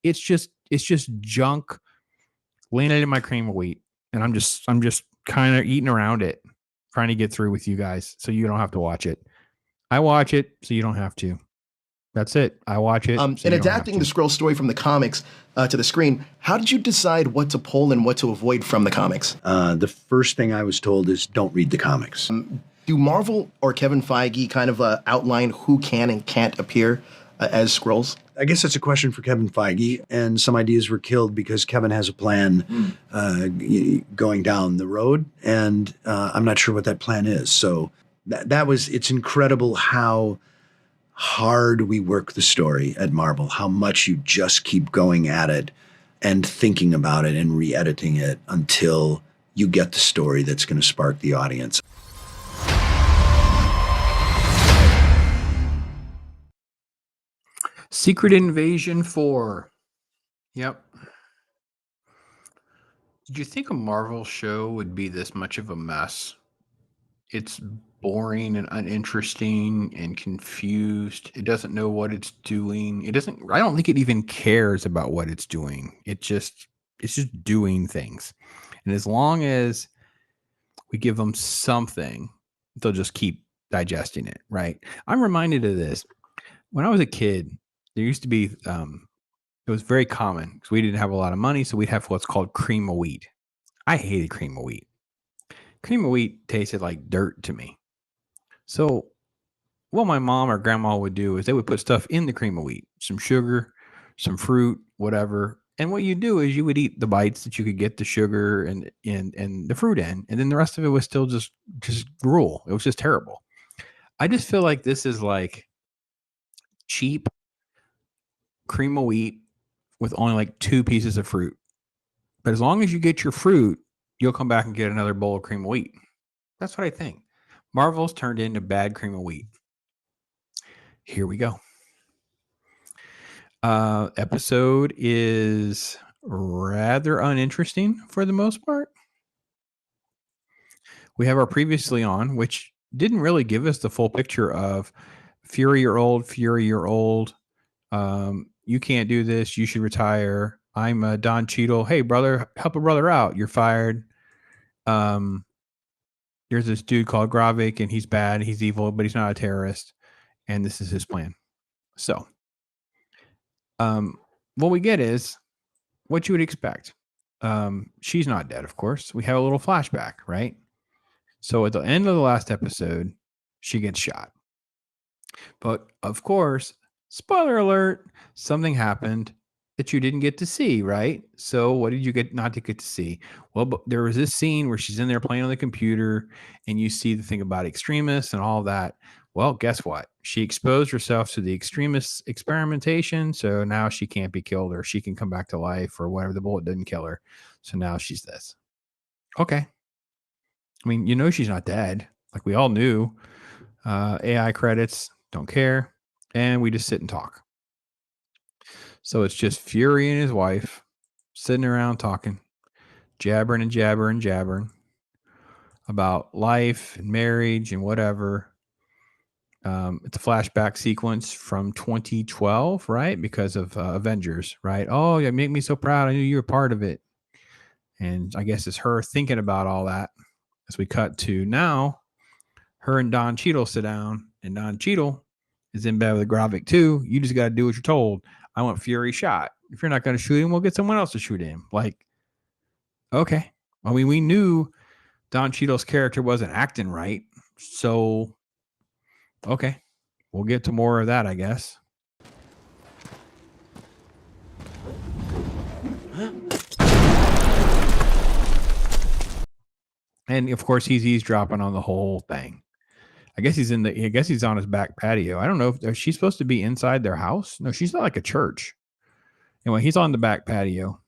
It's just junk landed in my cream of wheat, and I'm just kind of eating around it, trying to get through with you guys so you don't have to watch it. I watch it so you don't have to. That's it. I watch it so In you don't have adapting the to. Skrull story from the comics to the screen, how did you decide what to pull and what to avoid from the comics? The first thing I was told is don't read the comics. Do Marvel or Kevin Feige kind of outline who can and can't appear as Skrulls? I guess that's a question for Kevin Feige, and some ideas were killed because Kevin has a plan going down the road, and I'm not sure what that plan is. So it's incredible how hard we work the story at Marvel, how much you just keep going at it and thinking about it and re-editing it until you get the story that's going to spark the audience. Secret Invasion 4. Yep. Did you think a Marvel show would be this much of a mess? It's boring and uninteresting and confused. It doesn't know what it's doing. I don't think it even cares about what it's doing. It's just doing things. And as long as we give them something, they'll just keep digesting it, right? I'm reminded of this. When I was a kid, there used to be it was very common because we didn't have a lot of money, so we'd have what's called cream of wheat. I hated cream of wheat. Cream of wheat tasted like dirt to me. So what my mom or grandma would do is they would put stuff in the cream of wheat, some sugar, some fruit, whatever. And what you do is you would eat the bites that you could get the sugar and the fruit in, and then the rest of it was still just gruel. It was just terrible. I just feel like this is like cheap cream of wheat with only like 2 pieces of fruit. But as long as you get your fruit, you'll come back and get another bowl of cream of wheat. That's what I think. Marvel's turned into bad cream of wheat. Here we go. Episode is rather uninteresting for the most part. We have our previously on, which didn't really give us the full picture of Fury, you're old. Fury, you're old. You can't do this. You should retire. I'm Don Cheadle. Hey, brother, help a brother out. You're fired. There's this dude called Gravik, and he's bad. He's evil, but he's not a terrorist. And this is his plan. So, what we get is what you would expect. She's not dead, of course. We have a little flashback, right? So at the end of the last episode, she gets shot. But of course, spoiler alert, something happened that you didn't get to see, right? So what did you get not to get to see? Well, but there was this scene where she's in there playing on the computer and you see the thing about extremists and all that. Well, guess what? She exposed herself to the extremist experimentation, so now she can't be killed, or she can come back to life, or whatever. The bullet didn't kill her. So now she's this. Okay. I mean, she's not dead. Like we all knew. AI credits, don't care. And we just sit and talk. So it's just Fury and his wife sitting around talking, jabbering and jabbering and jabbering about life and marriage and whatever. It's a flashback sequence from 2012, right? Because of Avengers, right? Oh, you make me so proud. I knew you were part of it. And I guess it's her thinking about all that as we cut to now. Her and Don Cheadle sit down, and Don Cheadle is in bed with Gravik too. You just got to do what you're told. I want Fury shot. If you're not going to shoot him, we'll get someone else to shoot him. Like, okay. I mean, we knew Don Cheadle's character wasn't acting right. So, okay. We'll get to more of that, I guess. And of course, he's eavesdropping on the whole thing. I guess he's on his back patio. I don't know if she's supposed to be inside their house. No, she's not like a church. Anyway, he's on the back patio.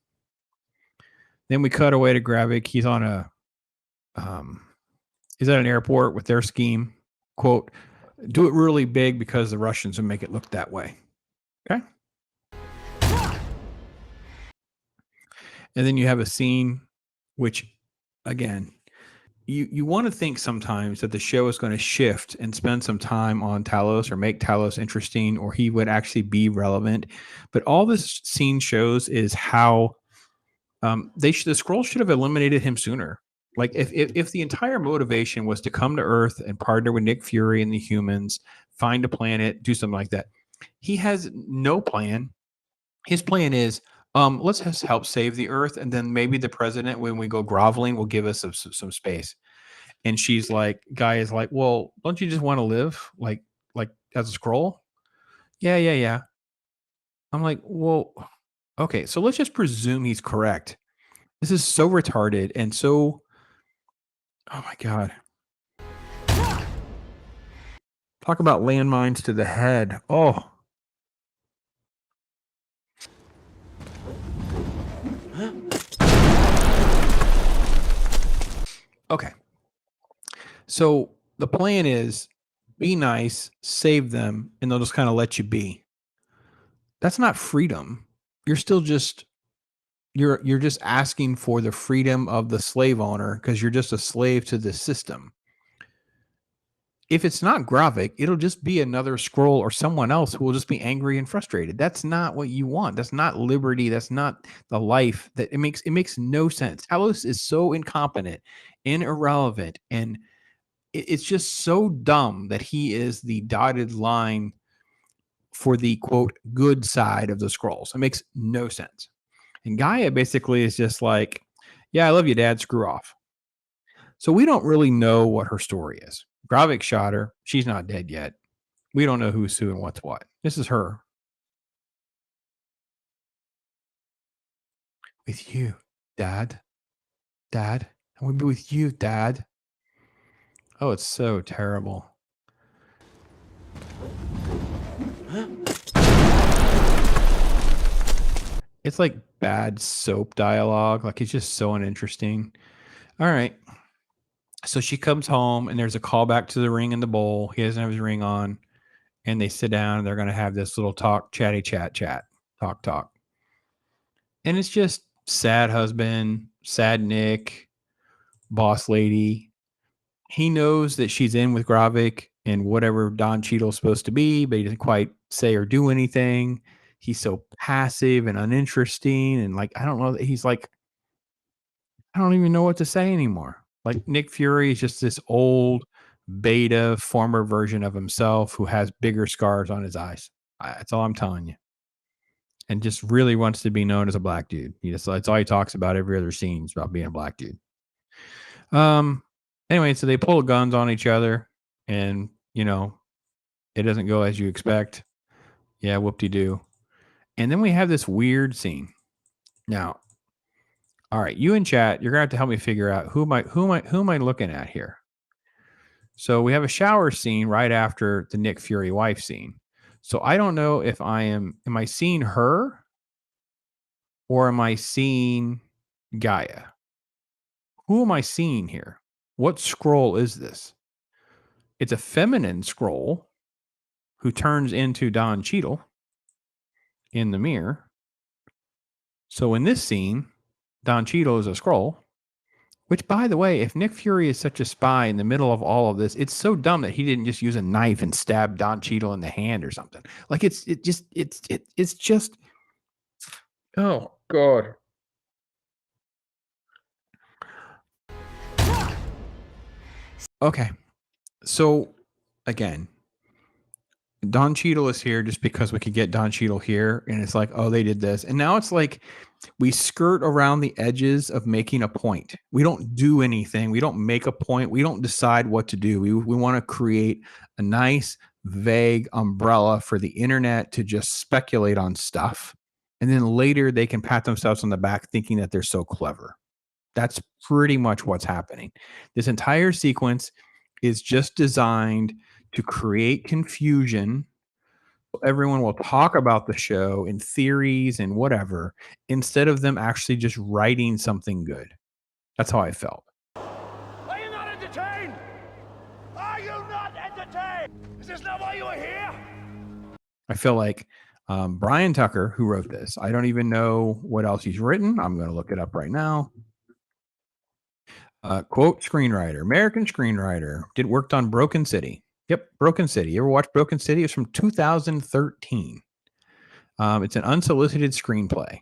Then we cut away to Gravik. He's on he's at an airport with their scheme. Quote, do it really big because the Russians will make it look that way. Okay. And then you have a scene which, again, you want to think sometimes that the show is going to shift and spend some time on Talos or make Talos interesting, or he would actually be relevant. But all this scene shows is how the Skrulls should have eliminated him sooner. Like if the entire motivation was to come to Earth and partner with Nick Fury and the humans, find a planet, do something like that, he has no plan. His plan is, let's just help save the Earth, and then maybe the president, when we go groveling, will give us some space. And she's like, guy is like, well, don't you just want to live like as a Skrull? Yeah, yeah, yeah. I'm like, well, okay, so let's just presume he's correct. This is so retarded and so, oh my god. Talk about landmines to the head. Oh. Okay. So the plan is be nice, save them, and they'll just kind of let you be. That's not freedom. You're still just you're just asking for the freedom of the slave owner because you're just a slave to the system. If it's not Gravik, it'll just be another Skrull or someone else who will just be angry and frustrated. That's not what you want. That's not liberty. That's not the life that it makes no sense. Talos is so incompetent and irrelevant, and it's just so dumb that he is the dotted line for the quote good side of the Skrulls. It makes no sense. And Gaia basically is just like, yeah, I love you, Dad. Screw off. So we don't really know what her story is. Gravik shot her. She's not dead yet. We don't know who's who and what's what. This is her. With you, Dad. Dad. I want to be with you, Dad. Oh, it's so terrible. It's like bad soap dialogue. Like it's just so uninteresting. All right. So she comes home and there's a callback to the ring in the bowl. He doesn't have his ring on. And they sit down and they're going to have this little talk, chatty chat, talk. And it's just sad husband, sad Nick, boss lady. He knows that she's in with Gravik and whatever Don Cheadle's supposed to be, but he doesn't quite say or do anything. He's so passive and uninteresting. And like, I don't know that he's like, I don't even know what to say anymore. Like Nick Fury is just this old beta former version of himself who has bigger scars on his eyes. That's all I'm telling you. And just really wants to be known as a black dude. That's all he talks about every other scene is about being a black dude. Anyway, so they pull guns on each other and, it doesn't go as you expect. Yeah, whoop-de-doo. And then we have this weird scene. Now, all right, you in chat, you're gonna have to help me figure out who am I looking at here. So we have a shower scene right after the Nick Fury wife scene. So I don't know if am I seeing her or am I seeing Gaia? Who am I seeing here? What Skrull is this? It's a feminine Skrull who turns into Don Cheadle in the mirror. So in this scene, Don Cheadle is a Skrull. Which, by the way, if Nick Fury is such a spy in the middle of all of this, it's so dumb that he didn't just use a knife and stab Don Cheadle in the hand or something. Like it's just. Oh God. Okay, so again, Don Cheadle is here just because we could get Don Cheadle here, and it's like, oh, they did this, and now it's like we skirt around the edges of making a point. We don't do anything. We don't make a point. We don't decide what to do. We want to create a nice, vague umbrella for the internet to just speculate on stuff, and then later they can pat themselves on the back thinking that they're so clever. That's pretty much what's happening. This entire sequence is just designed to create confusion. Everyone will talk about the show in theories and whatever instead of them actually just writing something good. That's how I felt. Are you not entertained? Are you not entertained? Is this not why you are here? I feel like Brian Tucker, who wrote this, I don't even know what else he's written. I'm going to look it up right now. Quote screenwriter, American screenwriter, worked on Broken City. Yep, Broken City. You ever watch Broken City? It's from 2013. It's an unsolicited screenplay.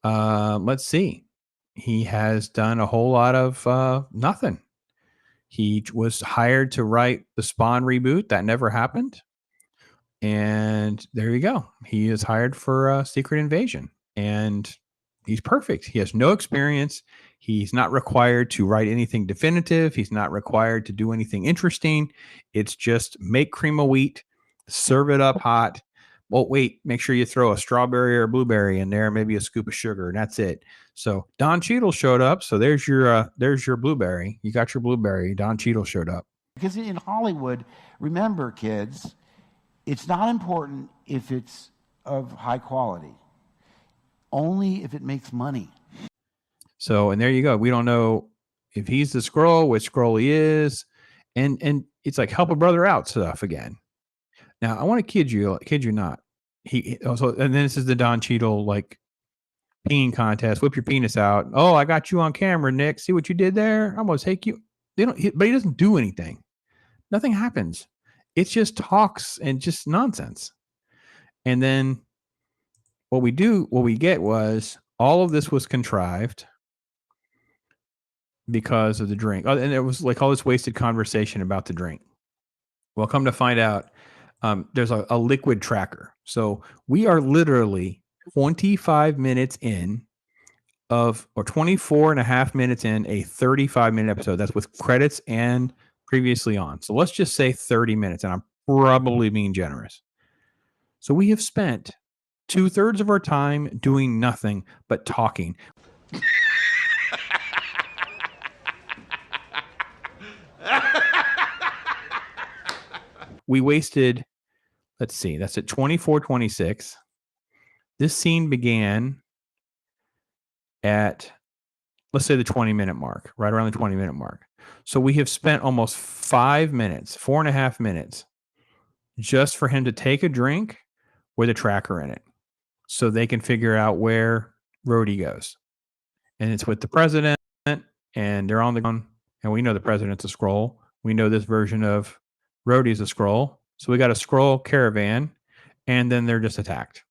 Let's see. He has done a whole lot of nothing. He was hired to write the Spawn reboot. That never happened. And there you go. He is hired for Secret Invasion. And he's perfect. He has no experience. He's not required to write anything definitive. He's not required to do anything interesting. It's just make cream of wheat, serve it up hot. Well, wait, make sure you throw a strawberry or a blueberry in there, maybe a scoop of sugar, and that's it. So Don Cheadle showed up. So there's your blueberry. You got your blueberry. Don Cheadle showed up. Because in Hollywood, remember, kids, it's not important if it's of high quality, only if it makes money. So, and there you go. We don't know if he's the Skrull, which Skrull he is, and it's like help a brother out stuff again. Now, I want to kid you not. He also, and then this is the Don Cheadle like peeing contest. Whip your penis out. Oh, I got you on camera, Nick. See what you did there? I'm gonna take you. But he doesn't do anything. Nothing happens. It's just talks and just nonsense. And then what we get was all of this was contrived because of the drink. Oh, and it was like all this wasted conversation about the drink. Well, come to find out, there's a liquid tracker. So we are literally 25 minutes in or 24 and a half minutes in a 35-minute episode. That's with credits and previously on. So let's just say 30 minutes, and I'm probably being generous. So we have spent 2/3 of our time doing nothing but talking. We wasted, let's see, that's at 24:26. This scene began at, let's say, the 20-minute mark, right around the 20-minute mark. So we have spent almost 5 minutes, 4.5 minutes, just for him to take a drink with a tracker in it so they can figure out where Rhodey goes. And it's with the president, and they're on the ground, and we know the president's a Skrull. We know this version of Rhodey's a Skrull. So we got a Skrull caravan, and then they're just attacked.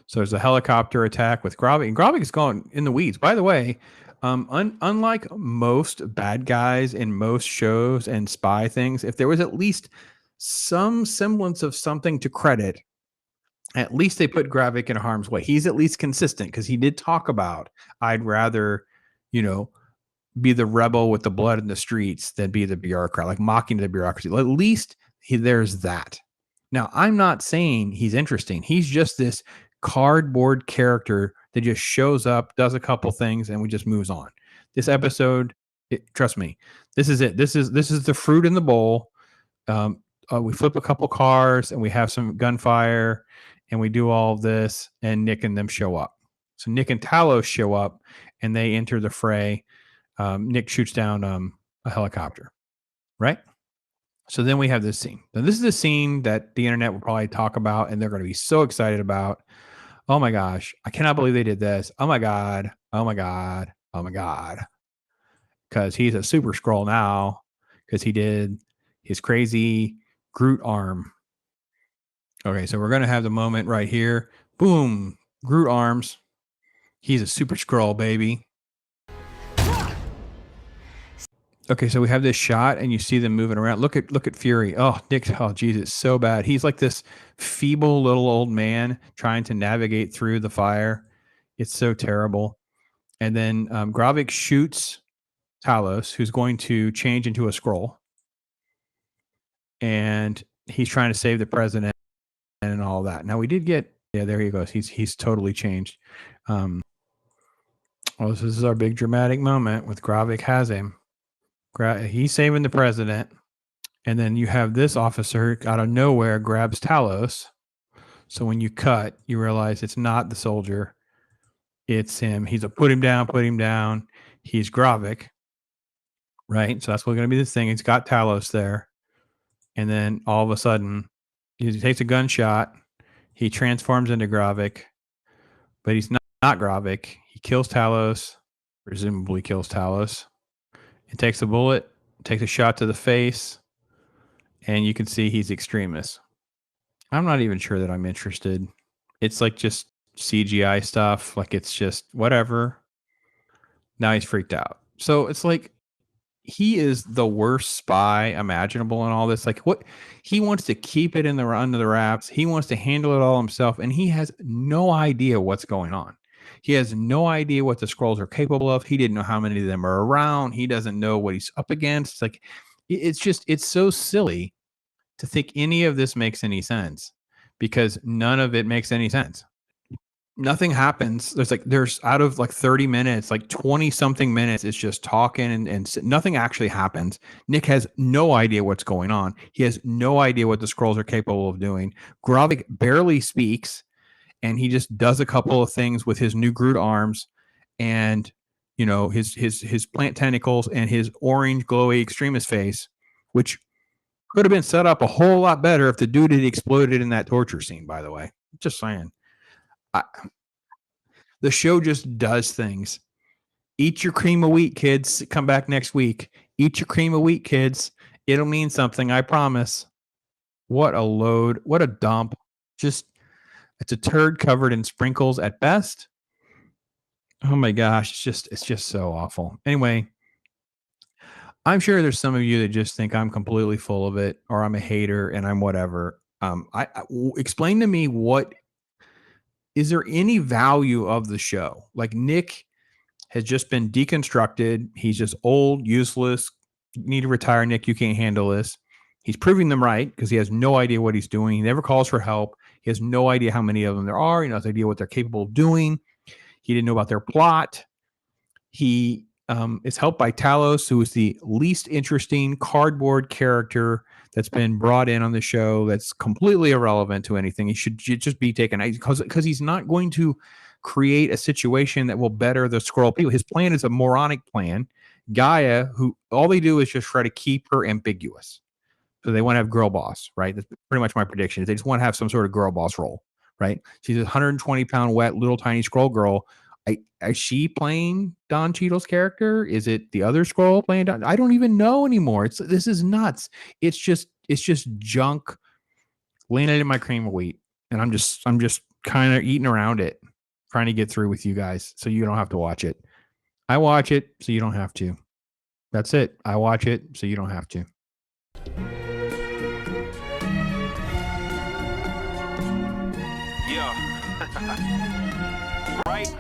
So there's a helicopter attack with Gravik. And Gravik is going in the weeds. By the way, unlike most bad guys in most shows and spy things, if there was at least some semblance of something to credit, at least they put Gravik in harm's way. He's at least consistent because he did talk about, I'd rather, be the rebel with the blood in the streets than be the bureaucrat, like mocking the bureaucracy. At least there's that. Now, I'm not saying he's interesting. He's just this cardboard character that just shows up, does a couple things, and we just moves on. This episode, trust me, this is it. This is the fruit in the bowl. We flip a couple cars and we have some gunfire and we do all of this, and Nick and them show up. So Nick and Talos show up and they enter the fray. Nick shoots down a helicopter, right? So then we have this scene. Now, this is a scene that the internet will probably talk about and they're going to be so excited about. Oh my gosh, I cannot believe they did this. Oh my God. Oh my God. Oh my God. Because he's a super Skrull now because he did his crazy Groot arm. Okay, so we're going to have the moment right here. Boom. Groot arms. He's a super Skrull, baby. Okay, so we have this shot and you see them moving around. Look at Fury. Oh, Nick, oh geez, it's so bad. He's like this feeble little old man trying to navigate through the fire. It's so terrible. And then Gravik shoots Talos, who's going to change into a Skrull. And he's trying to save the president and all that. Now we did get, yeah, there he goes. He's totally changed. This is our big dramatic moment with Gravik has him. He's saving the president, and then you have this officer out of nowhere grabs Talos. So when you cut, you realize it's not the soldier, it's him. He's a put him down. He's Gravik, right? So that's what's going to be this thing. He's got Talos there, and then all of a sudden, he takes a gunshot. He transforms into Gravik, but he's not Gravik. He kills Talos, presumably kills Talos. It takes a bullet, takes a shot to the face, and you can see he's extremist. I'm not even sure that I'm interested. It's like just CGI stuff. Like it's just whatever. Now he's freaked out. So it's like he is the worst spy imaginable in all this. Like what he wants to keep it in the under the wraps. He wants to handle it all himself, and he has no idea what's going on. He has no idea what the Skrulls are capable of. He didn't know how many of them are around. He doesn't know what he's up against. Like it's so silly to think any of this makes any sense because none of it makes any sense. Nothing happens. There's out of like 30 minutes, like 20 something minutes, it's just talking and nothing actually happens. Nick has no idea what's going on. He has no idea what the Skrulls are capable of doing. Gravik barely speaks, and he just does a couple of things with his new Groot arms and his plant tentacles and his orange glowy extremist face, which could have been set up a whole lot better if the dude had exploded in that torture scene, by the way. Just saying. The show just does things. Eat your cream of wheat, kids. Come back next week. Eat your cream of wheat, kids. It'll mean something, I promise. What a load. What a dump. Just, it's a turd covered in sprinkles at best. Oh my gosh, it's just so awful. Anyway, I'm sure there's some of you that just think I'm completely full of it, or I'm a hater and I'm whatever. Explain to me, what is there any value of the show? Like, Nick has just been deconstructed. He's just old, useless. You need to retire, Nick. You can't handle this. He's proving them right because he has no idea what he's doing. He never calls for help. He has no idea how many of them there are. He has no idea what they're capable of doing. He didn't know about their plot. He is helped by Talos, who is the least interesting cardboard character that's been brought in on the show. That's completely irrelevant to anything. He should just be taken out because he's not going to create a situation that will better the Skrull people. His plan is a moronic plan. Gaia, who all they do is just try to keep her ambiguous. So they want to have girl boss, right? That's pretty much my prediction. They just want to have some sort of girl boss role, right? She's a 120-pound wet little tiny Skrull girl. Is she playing Don Cheadle's character? Is it the other Skrull playing Don? I don't even know anymore. This is nuts. It's just junk laying in my cream of wheat, and I'm just kind of eating around it, trying to get through with you guys so you don't have to watch it. I watch it so you don't have to. That's it. I watch it so you don't have to. Yeah. Right?